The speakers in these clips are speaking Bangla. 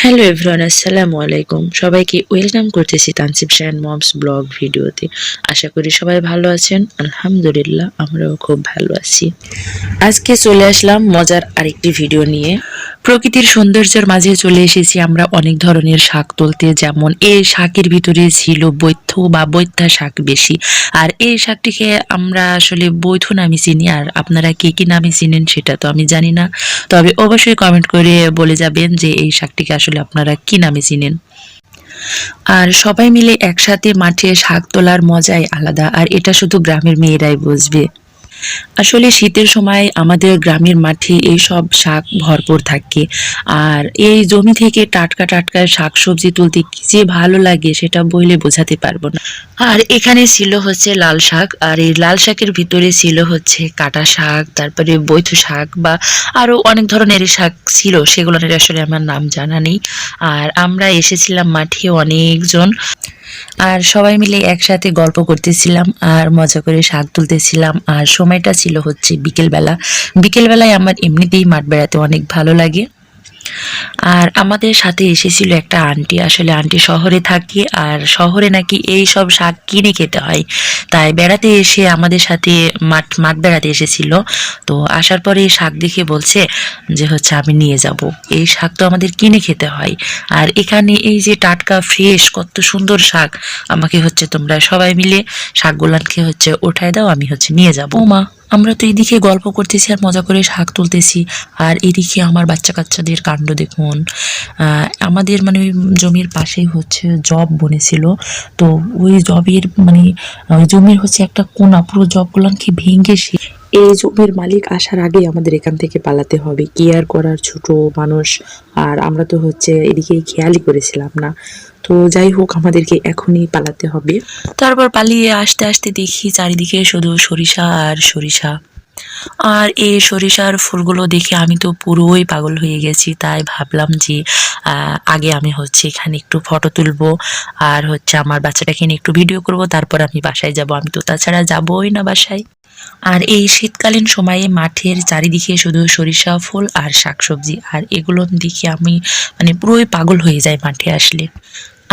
হ্যালো এভরিওয়ান, আসসালামু আলাইকুম। সবাইকে ওয়েলকাম করতেছি তানসিব শাহান মমস ব্লগ ভিডিওতে। আশা করি সবাই ভালো আছেন। আলহামদুলিল্লাহ, আমরাও খুব ভালো আছি। আজকে চলে আসলাম মজার আরেকটি ভিডিও নিয়ে। প্রকৃতির সৌন্দর্যের মাঝে চলে এসেছি আমরা অনেক ধরনের শাক তুলতে। যেমন এই শাকের ভিতরে ছিল বৈথ বা বৈথা শাক বেশি। আর এই শাকটিকে আমরা আসলে বৈথ নামে চিনি, আর আপনারা কে কি নামে চিনেন সেটা তো আমি জানি না। তবে অবশ্যই কমেন্ট করে বলে যাবেন যে এই শাকটিকে আসলে আপনারা কি নামে চিনেন। আর সবাই মিলে একসাথে মাঠে শাক তোলার মজাই আলাদা, আর এটা শুধু গ্রামের মেয়েরাই বুঝবে। আসলে শীতের সময় আমাদের গ্রামের মাঠে এইসব শাক ভরপুর থাকে, আর এই জমি থেকে টাটকা টাটকা শাকসবজি তুলতে কি যে ভালো লাগে সেটা বলে বোঝাতে পারবো না। আর এখানে ছিল হচ্ছে লাল শাক, আর এই লাল শাকের ভিতরে ছিল হচ্ছে কাটা শাক, তারপরে বৈথ শাক বা আরো অনেক ধরনের শাক ছিল, সেগুলোর আসলে আমার নাম জানা নেই। আর আমরা এসেছিলাম মাঠে অনেকজন, আর সবাই মিলে একসাথে গল্প করতেছিলাম আর মজা করে শাক তুলতেছিলাম। আর সময়টা ছিল হচ্ছে বিকেলবেলা। বিকেলবেলায় আমার এমনিতেই মাঠ বেড়াতে অনেক ভালো লাগে। আর আমাদের সাথে এসেছিল একটা আন্টি। আসলে আন্টি শহরে থাকে, আর শহরে নাকি এই সব শাক কিনে খেতে হয়, তাই বেড়াতে এসে আমাদের সাথে মাঠ মাঠ বেড়াতে এসেছিল। তো আসার পরে এই শাক দেখে বলছে যে হচ্ছে আমি নিয়ে যাব, এই শাক তো আমাদের কিনে খেতে হয়, আর এখানে এই যে টাটকা ফ্রেশ কত সুন্দর শাক, আমাকে হচ্ছে তোমরা সবাই মিলে শাকগুলানকে হচ্ছে উঠায় দাও, আমি হচ্ছে নিয়ে যাব। ও মা, আমরা তো এদিকে গল্প করতেছি আর মজা করে শাক তুলতেছি, আর এদিকে আমার বাচ্চা কাচ্চাদের কাণ্ড দেখুন। আমাদের মানে ওই জমির পাশেই হচ্ছে জব বনেছিল। তো ওই জবের মানে ওই জমির হচ্ছে একটা কোনা, পুরো জবগুলোকে ভেঙে এই জমির মালিক আসার আগে আমাদের এখান থেকে পালাতে হবে। কি আর করার, ছোট মানুষ, আর আমরা তো হচ্ছে এদিকে খেয়ালই করেছিলাম না। তো যাই হোক, আমাদেরকে এখনই পালাতে হবে। তারপর পালিয়ে আসতে আসতে দেখি চারিদিকে শুধু সরিষা আর সরিষা। আর এই সরিষার ফুলগুলো দেখে আমি তো পুরোই পাগল হয়ে গেছি। তাই ভাবলাম যে আগে আমি হচ্ছে এখানে একটু ফটো তুলবো, আর হচ্ছে আমার বাচ্চাটাকে নিয়ে একটু ভিডিও করব, তারপর আমি বাসায় যাব। আমি তো তাছাড়া যাবই না বাসায়। আর এই শীতকালীন সময়ে মাঠের চারিদিকে শুধু সরিষা ফুল আর শাকসবজি, আর এগুলো দেখে আমি মানে পুরোই পাগল হয়ে যাই মাঠে আসলে।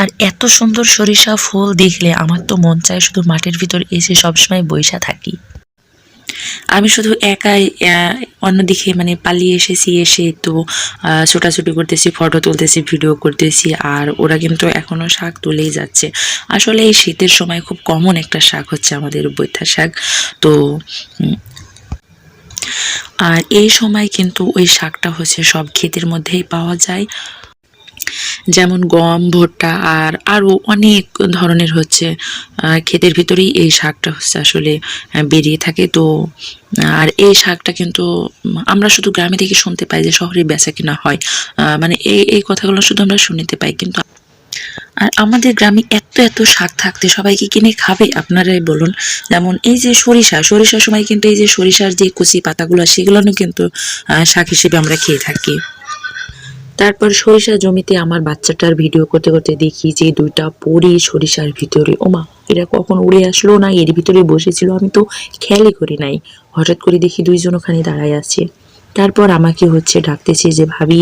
আর এত সুন্দর সরিষা ফুল দেখলে আমার তো মন চায় শুধু মাঠের ভিতর এসে সবসময় বইসা থাকি। আমি শুধু একাই অন্যদিকে মানে পালিয়ে এসেছি, এসে তো ছোটাছুটি করতেছি, ফটো তুলতেছি, ভিডিও করতেছি, আর ওরা কিন্তু এখনো শাক তুলেই যাচ্ছে। আসলে এই শীতের সময় খুব কমন একটা শাক হচ্ছে আমাদের বৈথা শাক। তো আর এই সময় কিন্তু ওই শাকটা হচ্ছে সব ক্ষেতের মধ্যেই পাওয়া যায়, যেমন গম, ভুট্টা আর আরো অনেক ধরনের হচ্ছে ক্ষেতের ভিতরেই এই শাকটা হচ্ছে আসলে বেরিয়ে থাকে। তো আর এই শাকটা কিন্তু আমরা শুধু গ্রামে থেকে শুনতে পাই যে শহরে বেচা কিনা হয়, মানে এই এই কথাগুলো শুধু আমরা শুনতে পাই, কিন্তু আর আমাদের গ্রামে এত এত শাক থাকতে সবাই কি কিনে খাবে আপনারাই বলুন। যেমন এই যে সরিষার সময় কিন্তু এই যে সরিষার যে কচি পাতাগুলো, সেগুলো কিন্তু শাক হিসেবে আমরা খেয়ে থাকি। তারপর সরিষা জমিতে আমার বাচ্চাটার ভিডিও করতে করতে দেখি যে দুইটা পরি সরিষার ভিতরে। ওমা, এরা কখন উড়ে আসলো না এর ভিতরে বসেছিল, আমি তো খেয়ালই করি নাই। হঠাৎ করে দেখি দুইজন ওখানে দাঁড়ায় আছে। তারপর আমাকে হচ্ছে ডাকতেছে যে ভাবি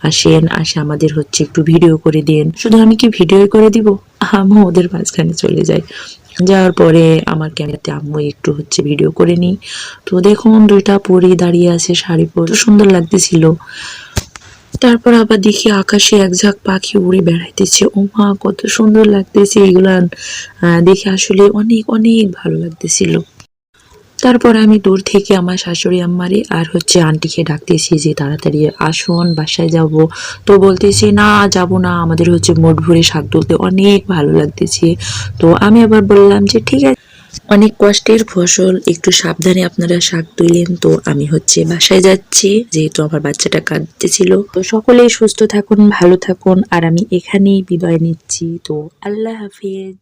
আসেন, আসে আমাদের হচ্ছে একটু ভিডিও করে দেন। শুধু আমি কি ভিডিও করে দিব, আম্মু ওদের মাঝখানে চলে যায়। যাওয়ার পরে আমার ক্যামেরাতে আম্মু একটু হচ্ছে ভিডিও করে নিই। তো দেখুন দুইটা পরি দাঁড়িয়ে আছে শাড়ি পরে, সুন্দর লাগতেছিল। তারপর আবার দেখি আকাশে এক ঝাঁক পাখি উড়ে বেড়াইতেছে। ও মা, কত সুন্দর লাগতেছে এগুলা দেখে, আসলে অনেক অনেক ভালো লাগতেছিল। তারপর আমি দূর থেকে আমার শাশুড়ি আম্মারে আর হচ্ছে আন্টিকে ডাকতেছি যে তাড়াতাড়ি আসুন, বাসায় যাব। তো বলতেছি না, যাব না, আমাদের হচ্ছে মোট ভরে শাক তুলতে অনেক ভালো লাগতেছে। তো আমি আবার বললাম যে ঠিক আছে, অনেক কষ্টের ফসল, একটু সাবধানে আপনারা শাক তুলেন। তো আমি হচ্ছে বাসায় যাচ্ছি, যেহেতু আমার বাচ্চাটা কাঁদতেছিল। তো সকলেই সুস্থ থাকুন, ভালো থাকুন, আর আমি এখানেই বিদায় নিচ্ছি। তো আল্লাহ হাফিজ।